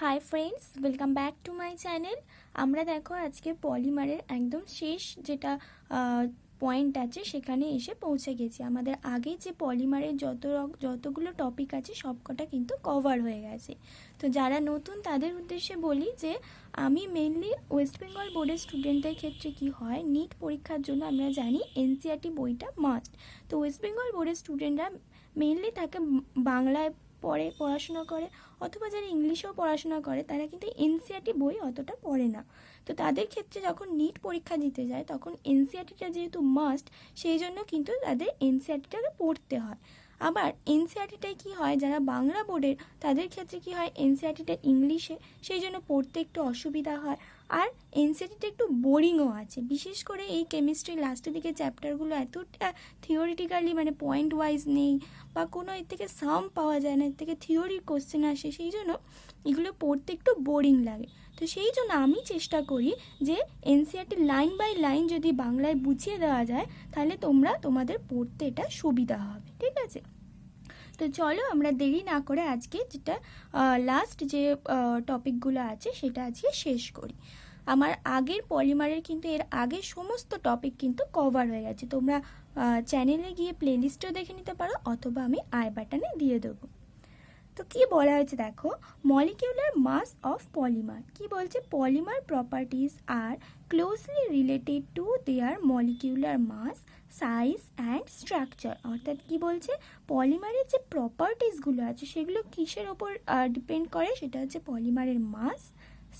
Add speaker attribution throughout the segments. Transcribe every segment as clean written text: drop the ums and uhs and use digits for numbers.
Speaker 1: Hi friends, welcome back to my channel. আমরা দেখো আজকে পলিমারের একদম শেষ যেটা পয়েন্ট আছে সেখানে এসে পৌঁছে গেছি। আমাদের আগে যে পলিমারের যতগুলো টপিক আছে সবকটা কিন্তু কভার হয়ে গেছে। তো যারা নতুন তাদের উদ্দেশ্যে বলি যে আমি মেনলি ওয়েস্ট বেঙ্গল বোর্ডের স্টুডেন্টদের ক্ষেত্রে কি হয়, নিট পরীক্ষার জন্য আমরা জানি এনসিইআরটি বইটা মাস্ট। তো ওয়েস্ট বেঙ্গল বোর্ডের স্টুডেন্টরা মেনলি তাকে বাংলায় পড়াশোনা করে, অথবা যারা ইংলিশেও পড়াশোনা করে তারা কিন্তু এনসিইআরটি বই অতটা পড়ে না। তো তাদের ক্ষেত্রে যখন নিট পরীক্ষা দিতে যায় তখন এনসিইআরটিটা যেহেতু মাস্ট, সেই জন্য কিন্তু তাদের এনসিইআরটিটাকে পড়তে হয়। আবার এনসিইআরটিটাই কি হয়, যারা বাংলা বোর্ডের তাদের ক্ষেত্রে কি হয়, এনসিইআরটিটা ইংলিশে, সেই জন্য পড়তে একটু অসুবিধা হয়। আর এনসিইআরটিটা একটু বোরিংও আছে, বিশেষ করে এই কেমিস্ট্রি লাস্টের দিকে চ্যাপ্টারগুলো এতটা থিওরিটিক্যালি মানে পয়েন্ট ওয়াইজ নেই, বা কোনো এর থেকে সাম পাওয়া যায় না, এর থেকে থিওরির কোশ্চেন আসে, সেই জন্য এগুলো পড়তে একটু বোরিং লাগে। তো সেই জন্য আমি চেষ্টা করি যে এনসিইআরটি লাইন বাই লাইন যদি বাংলায় বুঝিয়ে দেওয়া যায় তাহলে তোমাদের পড়তে এটা সুবিধা হবে, ঠিক আছে? তো চলো আমরা দেরি না করে আজকে যেটা লাস্ট যে টপিকগুলো আছে সেটা আজকে শেষ করি। আমার আগের পলিমারের কিন্তু এর আগে সমস্ত টপিক কিন্তু কভার হয়ে গেছে, তোমরা চ্যানেলে গিয়ে প্লেলিস্টও দেখে নিতে পারো, অথবা আমি আই বাটনে দিয়ে দেবো। তো কি বলা হয়েছে দেখো, মলিকিউলার মাস অফ পলিমার। কি বলছে, polymer properties are closely related to their molecular mass, size and structure. অর্থাৎ কি বলছে, পলিমারের যে প্রপার্টিসগুলো আছে সেগুলো কিসের ওপর ডিপেন্ড করে, সেটা হচ্ছে পলিমারের মাস,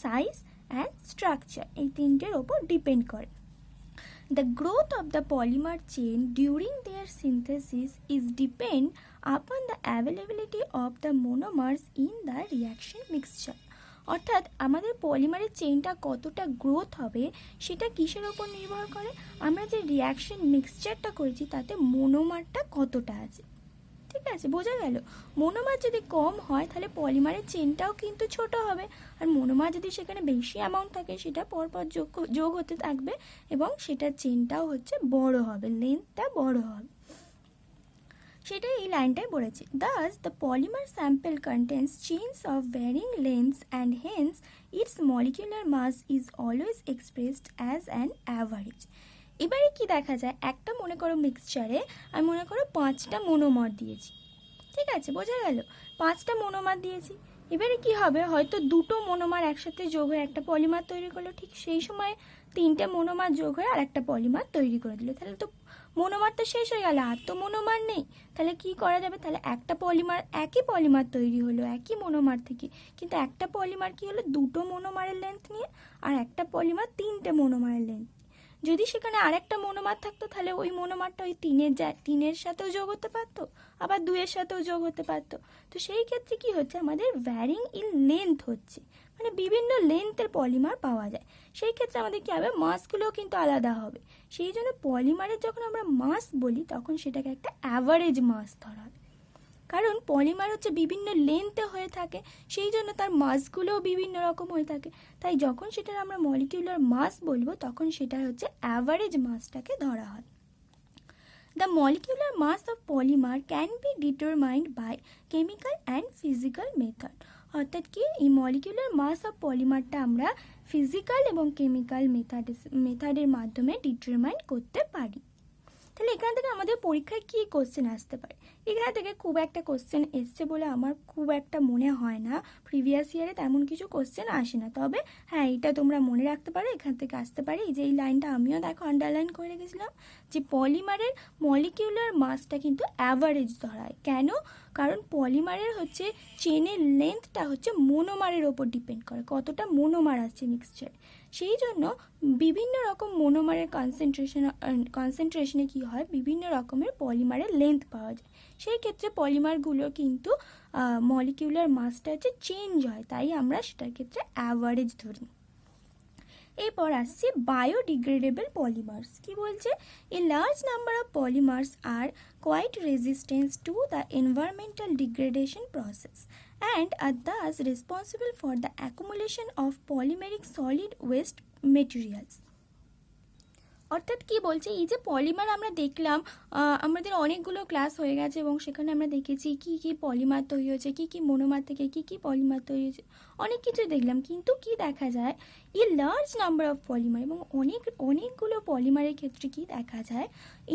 Speaker 1: সাইজ অ্যান্ড স্ট্রাকচার, এই তিনটের ওপর ডিপেন্ড করে। The growth of the polymer chain during their synthesis is depend upon the availability of the monomers in the reaction mixture. অর্থাৎ আমাদের পলিমারের চেইনটা কতটা গ্রোথ হবে সেটা কিসের ওপর নির্ভর করে, আমরা যে রিয়াকশন মিক্সচারটা করেছি তাতে মোনোমারটা কতটা আছে। ঠিক আছে, বোঝা গেল? মনোমার যদি কম হয় তাহলে পলিমারের চেনটাও কিন্তু ছোট হবে, আর মনোমার যদি সেখানে বেশি অ্যামাউন্ট থাকে সেটা পরপর যোগ হতে থাকবে এবং সেটার চেনটাও হচ্ছে বড় হবে, লেন্থটা বড় হবে। সেটাই এই লাইনটায় বলেছে। Thus the polymer sample contains chains of varying lengths and hence its molecular mass is always expressed as an average. এবারে কি দেখা যায়, একটা মনে করো মিক্সচারে আমি মনে করো 5টা মনোমার দিয়েছি, ঠিক আছে, বোঝা গেল? 5টা মনোমার দিয়েছি, এবারে কি হবে, হয়তো 2টো মনোমার একসাথে যোগ হয়ে একটা পলিমার তৈরি করলো, ঠিক সেই সময় 3টে মনোমার যোগ হয়ে আর একটা পলিমার তৈরি করে দিল, তাহলে তো মনোমার তো শেষ হয়ে গেল, আর তো মনোমার নেই। তাহলে কি করা যাবে, তাহলে একটা পলিমার, একই পলিমার তৈরি হলো একই মনোমার থেকে, কিন্তু একটা পলিমার কি হলো 2টো মনোমারের লেন্থ নিয়ে, আর একটা পলিমার 3টে মনোমারের লেন্থ। যদি সেখানে আরেকটা মনোমার থাকতো তাহলে ওই মনোমারটা ওই তিনের সাথেও যোগ হতে পারতো, আবার 2-এর সাথেও যোগ হতে পারতো। তো সেই ক্ষেত্রে কি হচ্ছে, আমাদের ভ্যারিং ইন লেন্থ হচ্ছে, মানে বিভিন্ন লেন্থের পলিমার পাওয়া যায়। সেই ক্ষেত্রে আমাদের কী হবে, মাসগুলোও কিন্তু আলাদা হবে। সেই জন্য পলিমারের যখন আমরা মাস বলি তখন সেটাকে একটা অ্যাভারেজ মাস ধরা হয়, কারণ পলিমার হচ্ছে বিভিন্ন লেন্থে হয়ে থাকে, সেই জন্য তার মাসগুলোও বিভিন্ন রকম হয়ে থাকে। তাই যখন সেটার আমরা মলিকিউলার মাস বলবো তখন সেটা হচ্ছে অ্যাভারেজ মাসটাকে ধরা হয়। The molecular mass of polymer can be determined by chemical and physical method. অর্থাৎ কি, এই মলিকিউলার মাস অফ পলিমারটা আমরা ফিজিক্যাল এবং কেমিক্যাল মেথডের মাধ্যমে ডিটারমাইন করতে পারি। তাহলে এখান থেকে আমাদের পরীক্ষায় কী কোশ্চেন আসতে পারে, এখান থেকে খুব একটা কোশ্চেন এসছে বলে আমার খুব একটা মনে হয় না, প্রিভিয়াস ইয়ারে তেমন কিছু কোশ্চেন আসে না। তবে হ্যাঁ, এটা তোমরা মনে রাখতে পারো, এখান থেকে আসতে পারে। এই যে এই লাইনটা আমিও দেখো আন্ডারলাইন করে রেখেছিলাম, যে পলিমারের মলিকিউলার মাসটা কিন্তু অ্যাভারেজ ধরায়। কেন? কারণ পলিমারের হচ্ছে চেনের লেন্থটা হচ্ছে মোনোমারের ওপর ডিপেন্ড করে, কতটা মোনোমার আসছে মিক্সচার। সেই জন্য বিভিন্ন রকম মোনোমারের কনসেন্ট্রেশনে কি হয়, বিভিন্ন রকমের পলিমারের লেন্থ পাওয়া যায়। সেই ক্ষেত্রে পলিমারগুলো কিন্তু মলিকিউলার মাসটা হচ্ছে চেঞ্জ হয়, তাই আমরা সেটার ক্ষেত্রে অ্যাভারেজ ধরি। এরপর আসছে বায়োডিগ্রেডেবল পলিমার্স। কি বলছে, a large number of polymers are quite resistance to the environmental degradation process and are thus responsible for the accumulation of polymeric solid waste materials. অর্থাৎ কি বলছে, এই যে পলিমার আমরা দেখলাম, আমাদের অনেকগুলো ক্লাস হয়ে গেছে এবং সেখানে আমরা দেখেছি কি কি পলিমার তৈরি হয়েছে, কি কি মনোমার থেকে কি কি পলিমার তৈরি হয়েছে, অনেক কিছু দেখলাম। কিন্তু কি দেখা যায়, লার্জ নাম্বার অফ পলিমার এবং অনেকগুলো পলিমারের ক্ষেত্রে কি দেখা যায়,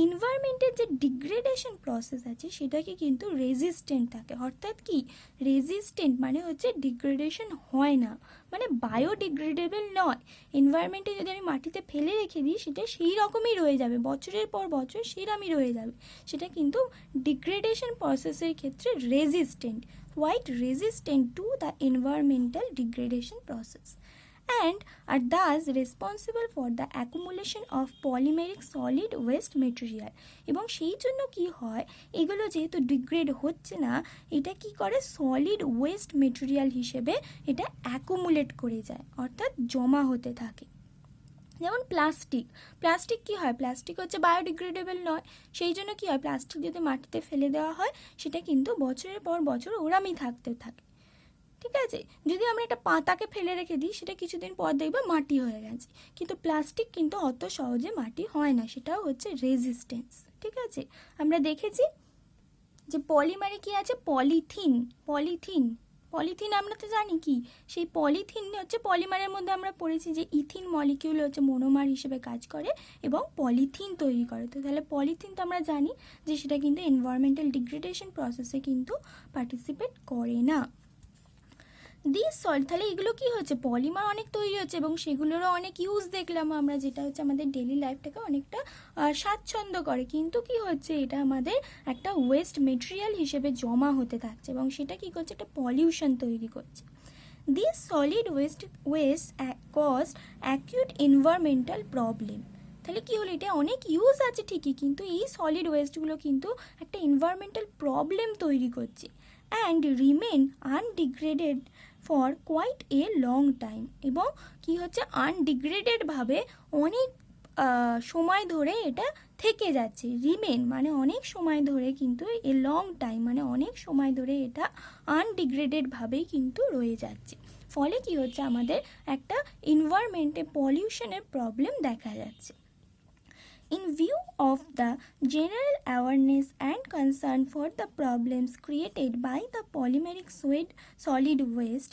Speaker 1: এনভায়রনমেন্টের যে ডিগ্রেডেশন প্রসেস আছে সেটাকে কিন্তু রেজিস্ট্যান্ট থাকে। অর্থাৎ কি, রেজিস্ট্যান্ট মানে হচ্ছে ডিগ্রেডেশন হয় না, মানে বায়োডিগ্রেডেবল নয়। এনভায়রনমেন্টে যদি আমি মাটিতে ফেলে রেখে দিই সেটা সেই রকমই রয়ে যাবে, বছরের পর বছর সেরকমই রয়ে যাবে। সেটা কিন্তু ডিগ্রেডেশন প্রসেসের ক্ষেত্রে resistant, quite resistant to the environmental degradation process and are thus responsible for the accumulation of polymeric solid waste material। এবং সেই জন্য কি হয়, এগুলো যেহেতু ডিগ্রেড হচ্ছে না, এটা কি করে, সলিড ওয়েস্ট মেটেরিয়াল হিসেবে এটা অ্যাকুমুলেট করে যায়, অর্থাৎ জমা হতে থাকে। যেমন প্লাস্টিক কি হয়, প্লাস্টিক হচ্ছে বায়োডিগ্রেডেবল নয়, সেই জন্য কি হয়, প্লাস্টিক যদি মাটিতে ফেলে দেওয়া হয় সেটা কিন্তু বছরের পর বছর ওরামই থাকতে থাকে। ঠিক আছে, যদি আমরা একটা পাতাকে ফেলে রেখে দিই সেটা কিছুদিন পর দেখবে মাটি হয়ে গেছে, কিন্তু প্লাস্টিক কিন্তু অত সহজে মাটি হয় না, সেটাও হচ্ছে রেজিস্ট্যান্স। ঠিক আছে, আমরা দেখেছি যে পলিমারে কি আছে, পলিথিন আমরা তো জানি কি, সেই পলিথিন হচ্ছে পলিমারের মধ্যে আমরা পড়েছি যে ইথিন মলিকিউল হচ্ছে মনোমার হিসেবে কাজ করে এবং পলিথিন তৈরি করে। তো তাহলে পলিথিন তো আমরা জানি যে সেটা কিন্তু এনভায়রনমেন্টাল ডিগ্রেডেশন প্রসেসে কিন্তু পার্টিসিপেট করে না। তাহলে এগুলো কি হচ্ছে, পলিমার অনেক তৈরি হচ্ছে এবং সেগুলোরও অনেক ইউজ দেখলাম আমরা, যেটা হচ্ছে আমাদের ডেলি লাইফটাকে অনেকটা স্বাচ্ছন্দ্য করে। কিন্তু কি হচ্ছে, এটা আমাদের একটা ওয়েস্ট মেটেরিয়াল হিসেবে জমা হতে থাকছে এবং সেটা কি করছে, একটা পলিউশন তৈরি করছে। This solid waste cause acute environmental problem. তাহলে কি হলো, এটা অনেক ইউজ আছে ঠিকই, কিন্তু এই সলিড ওয়েস্টগুলো কিন্তু একটা এনভায়রনমেন্টাল প্রবলেম তৈরি করছে and remain undegraded for quite a long time. এবং কি হচ্ছে, আনডিগ্রেডেডভাবে অনেক সময় ধরে এটা থেকে যাচ্ছে। রিমেন মানে অনেক সময় ধরে, কিন্তু এ লং টাইম মানে অনেক সময় ধরে এটা আনডিগ্রেডেডভাবেই কিন্তু রয়ে যাচ্ছে। ফলে কি হচ্ছে, আমাদের একটা এনভায়রনমেন্টে পলিউশনের প্রবলেম দেখা যাচ্ছে। In view of the general awareness and concern for the problems created by the polymeric solid waste,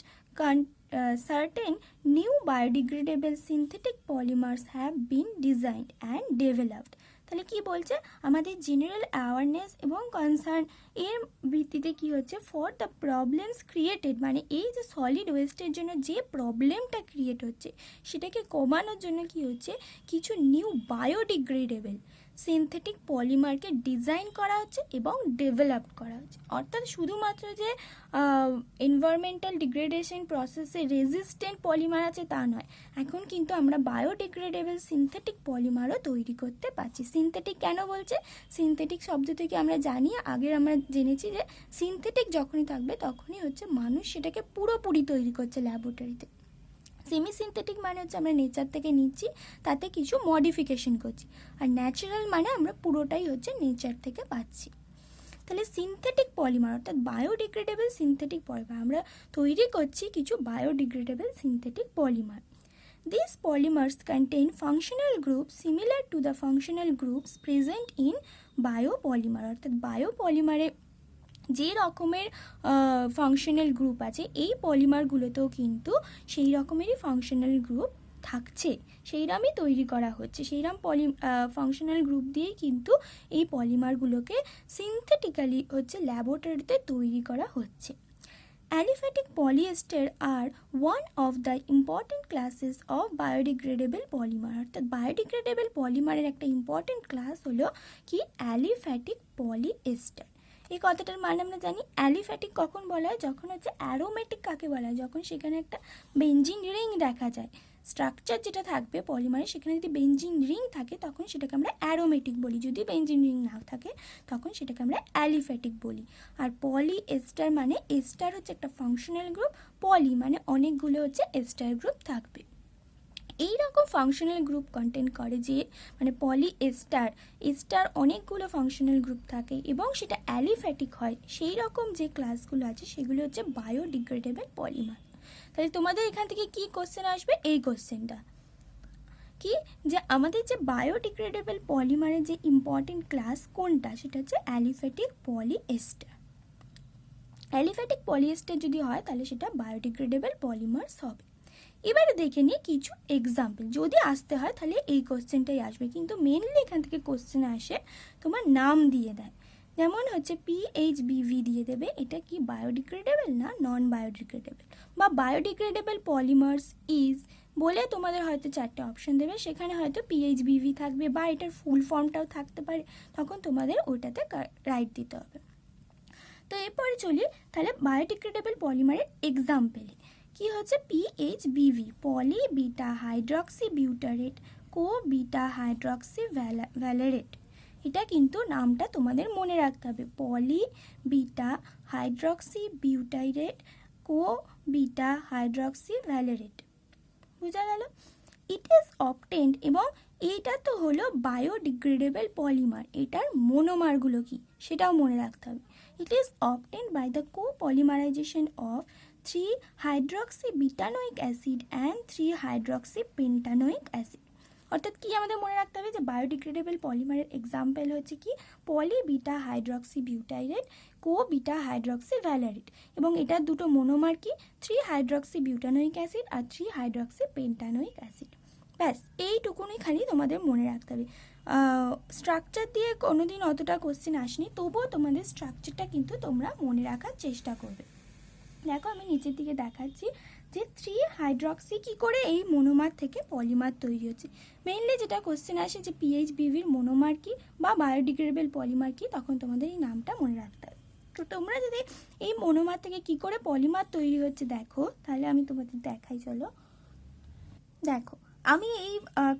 Speaker 1: certain new biodegradable synthetic polymers have been designed and developed। তাহলে কি বলছে, আমাদের জেনারেল অ্যাওয়ারনেস এবং কনসার্ন এর ভিত্তিতে কি হচ্ছে, ফর দ্য প্রবলেমস ক্রিয়েটেড মানে এই যে সলিড ওয়েস্টের জন্য যে প্রবলেমটা ক্রিয়েট হচ্ছে সেটাকে কমানোর জন্য কি হচ্ছে, কিছু নিউ বায়োডিগ্রেডেবল সিনথেটিক পলিমারকে ডিজাইন করা হচ্ছে এবং ডেভেলপ করা হচ্ছে। অর্থাৎ শুধুমাত্র যে এনভায়রনমেন্টাল ডিগ্রেডেশন প্রসেসে রেজিস্ট্যান্ট পলিমার আছে তা নয়, এখন কিন্তু আমরা বায়োডিগ্রেডেবল সিনথেটিক পলিমারও তৈরি করতে পারছি। সিনথেটিক কেন বলছে, সিনথেটিক শব্দ থেকে আমরা জানি, আগের আমরা জেনেছি যে সিনথেটিক যখনই থাকবে তখনই হচ্ছে মানুষ সেটাকে পুরোপুরি তৈরি করছে ল্যাবরেটরিতে। সেমি সিনথেটিক মানে হচ্ছে আমরা নেচার থেকে নিচ্ছি, তাতে কিছু মডিফিকেশন করছি, আর ন্যাচারাল মানে আমরা পুরোটাই হচ্ছে নেচার থেকে পাচ্ছি। তাহলে সিনথেটিক পলিমার অর্থাৎ বায়োডিগ্রেডেবল সিনথেটিক পলিমার আমরা তৈরি করছি কিছু biodegradable synthetic polymer. These polymers contain functional groups similar to the functional groups present in biopolymer। অর্থাৎ বায়োপলিমারে যে রকমের ফাংশনাল গ্রুপ আছে এই পলিমারগুলোতেও কিন্তু সেই রকমেরই ফাংশনাল গ্রুপ থাকছে, সেইরকমই তৈরি করা হচ্ছে। সেইরকম ফাংশনাল গ্রুপ দিয়েই কিন্তু এই পলিমারগুলোকে সিনথেটিক্যালি হচ্ছে ল্যাবরেটরিতে তৈরি করা হচ্ছে। Aliphatic polyester are one of the important classes of biodegradable polymer। অর্থাৎ বায়োডিগ্রেডেবল পলিমারের একটা ইম্পর্টেন্ট ক্লাস হলো কি, অ্যালিফ্যাটিক পলিএস্টার। এই কথাটার মানে আমরা জানি, অ্যালিফ্যাটিক কখন বলা হয়, যখন হচ্ছে অ্যারোমেটিক কাকে বলা হয়, যখন সেখানে একটা বেঞ্জিন রিং দেখা যায়। স্ট্রাকচার যেটা থাকবে পলিমারে সেখানে যদি বেঞ্জিন রিং থাকে তখন সেটাকে আমরা অ্যারোমেটিক বলি, যদি বেঞ্জিন রিং না থাকে তখন সেটাকে আমরা অ্যালিফ্যাটিক বলি। আর পলি এস্টার মানে এস্টার হচ্ছে একটা ফাংশনাল গ্রুপ, পলি মানে অনেকগুলো হচ্ছে এস্টার গ্রুপ থাকবে। এই রকম ফাংশনাল গ্রুপ কন্টেন্ট করে যে মানে পলি এস্টার অনেকগুলো ফাংশনাল গ্রুপ থাকে এবং সেটা অ্যালিফ্যাটিক হয়, সেই রকম যে ক্লাসগুলো আছে সেগুলো হচ্ছে বায়োডিগ্রেডেবল পলিমার। তাহলে তোমাদের এখান থেকে কি কোশ্চেন আসবে, এই কোশ্চেনটা কি, যে আমাদের যে বায়োডিগ্রেডেবল পলিমারের যে ইম্পর্টেন্ট ক্লাস কোনটা, সেটা হচ্ছে অ্যালিফ্যাটিক পলিএস্টার। অ্যালিফ্যাটিক পলিএস্টার যদি হয় তাহলে সেটা বায়োডিগ্রেডেবল পলিমার্স হবে। এবারে দেখে নিই কিছু এক্সাম্পল, যদি আসতে হয় তাহলে এই কোশ্চেনটাই আসবে, কিন্তু মেনলি এখান থেকে কোশ্চেন আসে তোমার নাম দিয়ে দেয়, যেমন হচ্ছে পিএইচবিভি দিয়ে দেবে, এটা কি বায়োডিগ্রেডেবল না নন বায়োডিগ্রেডেবল, বা বায়োডিগ্রেডেবল পলিমার্স ইজ বলে তোমাদের হয়তো 4টে অপশন দেবে, সেখানে হয়তো পিএইচবিভি থাকবে বা এটার ফুল ফর্মটাও থাকতে পারে, তখন তোমাদের ওটাতে রাইট দিতে হবে। তো এরপরে চলি তাহলে বায়োডিগ্রেডেবল পলিমারের এক্সাম্পলে। কি হচ্ছে পিএইচবিভি, পলি বিটা হাইড্রক্সি বিউটারেট কো বিটা হাইড্রক্সি ভ্যালেরেট। এটা কিন্তু নামটা তোমাদের মনে রাখতে হবে, পলি বিটা হাইড্রক্সি বিউটাইরেট কো বিটা হাইড্রক্সি ভ্যালেরেট। বোঝা গেল? ইট ইজ অবটেন্ড, এবং এইটা তো হলো বায়োডিগ্রেডেবল পলিমার, এটার মনোমারগুলো কি সেটাও মনে রাখতে হবে। It is obtained by the copolymerisation of three hydroxybutanoic acid and three hydroxypentanoic acid. অর্থাৎ কি আমাদের মনে রাখতে হবে যে বায়োডিগ্রেডেবল পলিমারের এক্সাম্পল হচ্ছে কি পলি বিটা হাইড্রক্সি বিউটাইরেট কো বিটা হাইড্রক্সি ভ্যালেরেট, এবং এটার দুটো মনোমার কি 3-হাইড্রক্সি-বিউটানোইক অ্যাসিড আর 3-হাইড্রক্সি-পেন্টানোইক অ্যাসিড। ব্যাস এইটুকুনি খালি তোমাদের মনে রাখতে হবে। স্ট্রাকচার দিয়ে কোনোদিন অতটা কোশ্চেন আসেনি, তবুও তোমাদের স্ট্রাকচারটা কিন্তু তোমরা মনে রাখার চেষ্টা করবে। দেখো আমি নিচের দিকে দেখাচ্ছি যে 3-হাইড্রক্সি কী করে এই মনোমার থেকে পলিমার তৈরি হচ্ছে। মেইনলি যেটা কোশ্চেন আসে যে পিএইচবিভির মনোমার কি বা বায়োডিগ্রেডেবল পলিমার কি, তখন তোমাদের এই নামটা মনে রাখতে হবে। তো তোমরা যদি এই মনোমার থেকে কি করে পলিমার তৈরি হচ্ছে দেখো, তাহলে আমি তোমাদের দেখাই। চলো দেখো, আমি এই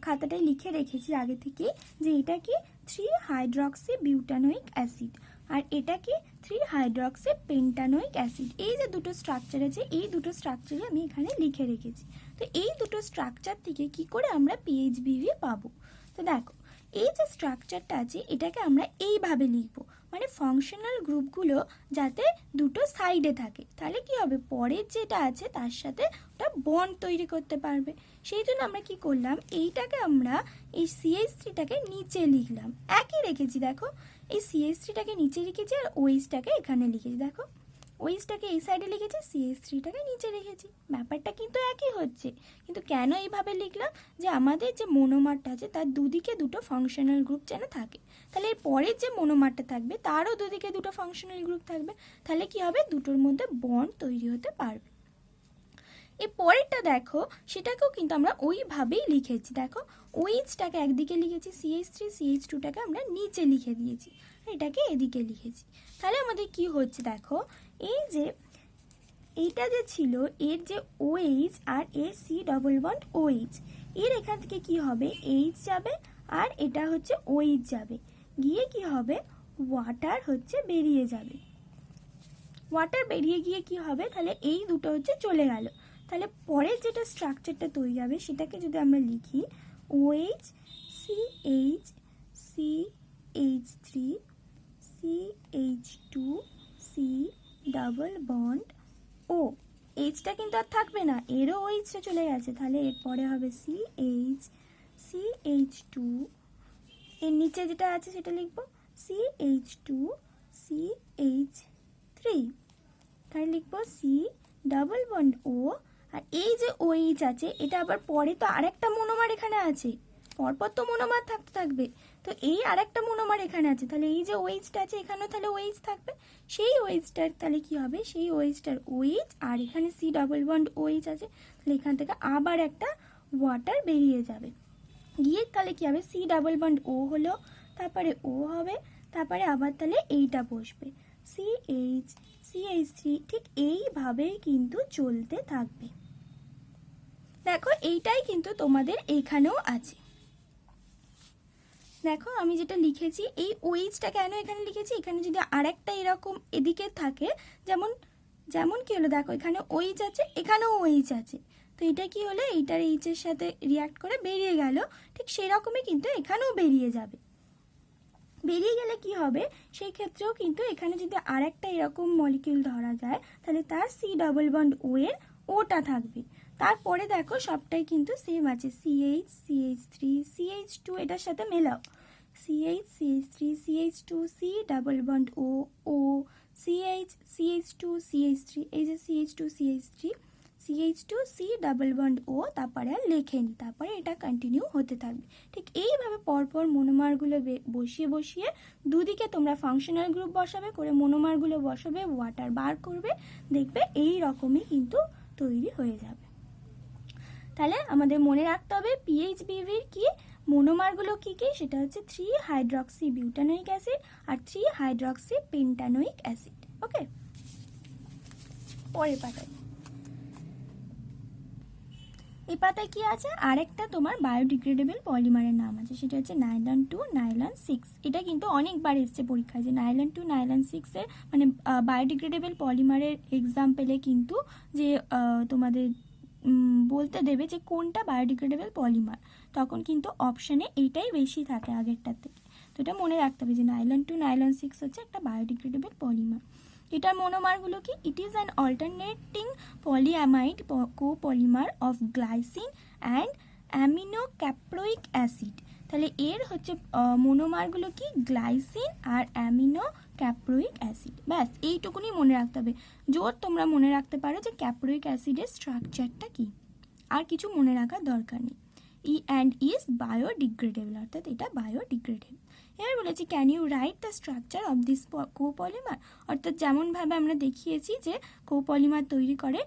Speaker 1: খাতাটায় লিখে রেখেছি আগে থেকে যে এটা কি 3-হাইড্রক্সি-বিউটানোইক অ্যাসিড আর এটা কি 3-হাইড্রক্সি-পেন্টানোইক অ্যাসিড। এই যে দুটো স্ট্রাকচার আছে, এই দুটো স্ট্রাকচারে আমি এখানে লিখে রেখেছি। তো এই দুটো স্ট্রাকচার থেকে কি করে আমরা পিএইচবিভি পাবো, তো দেখো এই যে স্ট্রাকচারটা আছে এটাকে আমরা এইভাবে লিখবো, মানে ফাংশনাল গ্রুপগুলো যাতে দুটো সাইডে থাকে, তাহলে কি হবে পরের যেটা আছে তার সাথে ওটা বন্ড তৈরি করতে পারবে। সেই জন্য আমরা কি করলাম, এইটাকে আমরা এই CH3টাকে নিচে লিখলাম, একই রেখেছি। দেখো এই CH3টাকে নিচে লিখেছি আর OH-টাকে এখানে লিখেছি। দেখো OH-টাকে এই সাইডে লিখেছি, CH3টাকে নিচে রেখেছি, ব্যাপারটা কিন্তু একই হচ্ছে। কিন্তু কেন এইভাবে লিখলাম, যে আমাদের যে মনোমারটা আছে তার দুদিকে দুটো ফাংশনাল গ্রুপ যেন থাকে, তাহলে এর পরের যে মনোমারটা থাকবে তারও দুদিকে দুটো ফাংশনাল গ্রুপ থাকবে, তাহলে কি হবে দুটোর মধ্যে বন্ড তৈরি হতে পারবে। এই পরেরটা দেখো, সেটাকেও কিন্তু আমরা ওইভাবেই লিখেছি। দেখো OH-টাকে একদিকে লিখেছি, CH3-CH2টাকে আমরা নিচে লিখে দিয়েছি, এটাকে এদিকে লিখেছি। তাহলে আমাদের কি হচ্ছে দেখো, এই যে এইটা যে ছিল এর যে OH আর এর C++OH, এর এখান থেকে কি হবে H যাবে আর এটা হচ্ছে OH যাবে, গিয়ে কি হবে ওয়াটার হচ্ছে বেরিয়ে যাবে। ওয়াটার বেরিয়ে গিয়ে কি হবে, তাহলে এই দুটো হচ্ছে চলে গেল। তাহলে পরের যেটা স্ট্রাকচারটা তৈরি হবে সেটাকে যদি আমরা লিখি OH CH CH3 CH2 C double bond O, এইচটা কিন্তু আর থাকবে না, এরও OH চলে গেছে, তাহলে এরপরে হবে CH CH2, এর নিচে যেটা আছে সেটা লিখবো CH2 CH3, তাহলে লিখবো C ডাবল বন্ড O। আর এই যে OH আছে এটা আবার পরে তো আরেকটা মনোমার এখানে আছে, পরপর তো মনোমার থাকতে থাকবে, তো এই আরেকটা মনোমার এখানে আছে, তাহলে এই যে OH-টা আছে এখানেও তাহলে OH থাকবে, সেই OH-টার তাহলে কি হবে সেই OH-টার OH আর এখানে C ডাবল বন্ড OH আছে, তাহলে এখান থেকে আবার একটা ওয়াটার বেরিয়ে যাবে, গিয়ে তাহলে কি হবে C ডাবল বন্ড O হলো, তারপরে O হবে, তারপরে আবার তাহলে এইটা বসবে CH CH3, ঠিক এইভাবেই কিন্তু চলতে থাকবে। দেখো এইটাই কিন্তু তোমাদের এইখানেও আছে। দেখো আমি যেটা লিখেছি এই OH-টা কেন এখানে লিখেছি, এখানে যদি আরেকটা এরকম এদিকে থাকে, যেমন যেমন কি হলো দেখো এখানে OH আছে এখানেও OH আছে, তো এটা কি হলো এইটার এইচের সাথে রিয়াক্ট করে বেরিয়ে গেল, ঠিক সেই রকমই কিন্তু এখানেও বেরিয়ে যাবে। বেরিয়ে গেলে কি হবে, সেই ক্ষেত্রেও কিন্তু এখানে যদি আরেকটা এরকম মলিকিউল ধরা যায় তাহলে তার C ডাবল বন্ড O এর ওটা থাকবে। তারপরে দেখো সবটাই কিন্তু সেম আছে, CH CH3 CH2, এটার সাথে মেলাও, CH CH3 CH2 C double bond O O CH CH2 CH3, এই যে CH2 CH3 CH2 C double bond O, তারপরে আর লেখেনি, তারপরে এটা কন্টিনিউ হতে থাকবে। ঠিক এইভাবে পরপর মনোমারগুলো বসিয়ে বসিয়ে দুদিকে তোমরা ফাংশনাল গ্রুপ বসাবে, করে মনোমারগুলো বসাবে, ওয়াটার বার করবে, দেখবে এই রকমই কিন্তু তৈরি হয়ে যাবে। তাহলে আমাদের মনে রাখতে হবে পিএইচবিভির কি মনোমারগুলো কি কি, সেটা হচ্ছে 3 হাইড্রক্সি বিউটানোইক অ্যাসিড আর 3 হাইড্রক্সি পেন্টানোইক অ্যাসিড। ওকে, পরের পাতায়, এই পাতায় কি আছে, আরেকটা তোমার বায়োডিগ্রেডেবল পলিমারের নাম আছে, সেটা হচ্ছে নাইলন 2 নাইলন 6। এটা কিন্তু অনেকবার এসছে পরীক্ষায় যে নাইলন 2 নাইলন 6 এর মানে বায়োডিগ্রেডেবল পলিমারের এক্সাম্পলে কিন্তু যে তোমাদের বলতে দেবে যে কোনটা বায়োডিগ্রেডেবল পলিমার, তখন কিন্তু অপশানে এইটাই বেশি থাকে আগেরটার থেকে। তো এটা মনে রাখতে হবে যে নাইলন 2 নাইলন 6 হচ্ছে একটা বায়োডিগ্রেডেবল পলিমার। এটার মনোমারগুলো কি, it is an alternating polyamide copolymer of glycine and aminocaproic acid. তাহলে এর হচ্ছে মনোমারগুলো কি, গ্লাইসিন আর অ্যামিনোক্যাপ্রোইক অ্যাসিড। ব্যাস এইটুকুনি মনে রাখতে হবে। জোর তোমরা মনে রাখতে পারো যে ক্যাপ্রোইক অ্যাসিডের স্ট্রাকচারটা কি, আর কিছু মনে রাখার দরকার নেই। অ্যান্ড ইজ বায়োডিগ্রেডেবল, অর্থাৎ এটা বায়োডিগ্রেডেবল। এবার বলেছি can you write the structure of this copolymer, অর্থাৎ যেমনভাবে আমরা দেখিয়েছি যে কোপলিমার তৈরি করে,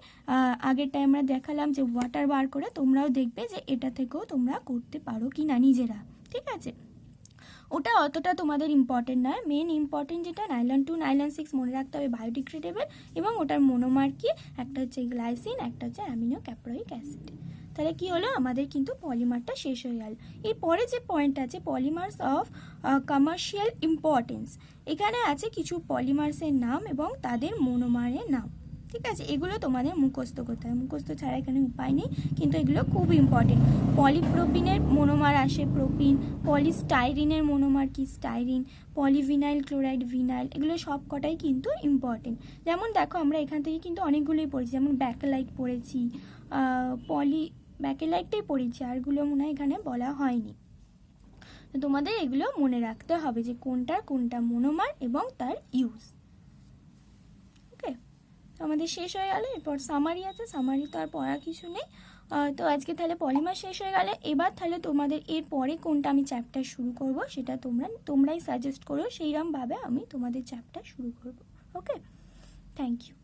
Speaker 1: আগেরটায় আমরা দেখালাম যে ওয়াটার বার করে, তোমরাও দেখবে যে এটা থেকেও তোমরা করতে পারো কি না নিজেরা। ঠিক আছে, ওটা অতটা তোমাদের ইম্পর্টেন্ট নয়, মেন ইম্পর্টেন্ট যেটা নাইলন 2 নাইলন 6 মনে রাখতে হবে বায়োডিগ্রেডেবল, এবং ওটার মনোমার কি, একটা হচ্ছে গ্লাইসিন, একটা হচ্ছে অ্যামিনোক্যাপ্রোইক অ্যাসিড। তাহলে কি হলো, আমাদের কিন্তু পলিমারটা শেষ হয়ে গেল। এরপরে যে পয়েন্ট আছে পলিমার্স অফ কমার্শিয়াল ইম্পর্টেন্স, এখানে আছে কিছু পলিমার্সের নাম এবং তাদের মনোমারের নাম। ঠিক আছে, এগুলো তোমাদের মুখস্থ করতে হবে, মুখস্থ ছাড়া এখানে উপায় নেই, কিন্তু এগুলো খুব ইম্পর্টেন্ট। পলিপ্রোপিনের মনোমার আসে প্রোপিন, পলিস্টাইরিনের মনোমার কি স্টাইরিন, পলিভিনাইল ক্লোরাইড ভিনাইল, এগুলো সব কটাই কিন্তু ইম্পর্টেন্ট। যেমন দেখো আমরা এখান থেকে কিন্তু অনেকগুলোই পড়েছি, যেমন ব্যাকেলাইট পড়েছি, ব্যাকেলাইটটাই পড়েছি, আরগুলো মনে হয় এখানে বলা হয়নি। তো তোমাদের এগুলো মনে রাখতে হবে যে কোনটা মনোমার এবং তার ইউজ। ওকে, তো আমাদের শেষ হয়ে গেল। এরপর সামারি আছে, সামারি তো আর পড়ার কিছু নেই। তো আজকে তাহলে পলিমার শেষ হয়ে গেলে, এবার তাহলে তোমাদের এর পরে কোনটা আমি চ্যাপ্টার শুরু করব সেটা তোমরাই সাজেস্ট করো, সেইরকমভাবে আমি তোমাদের চ্যাপ্টার শুরু করব। ওকে, থ্যাংক ইউ।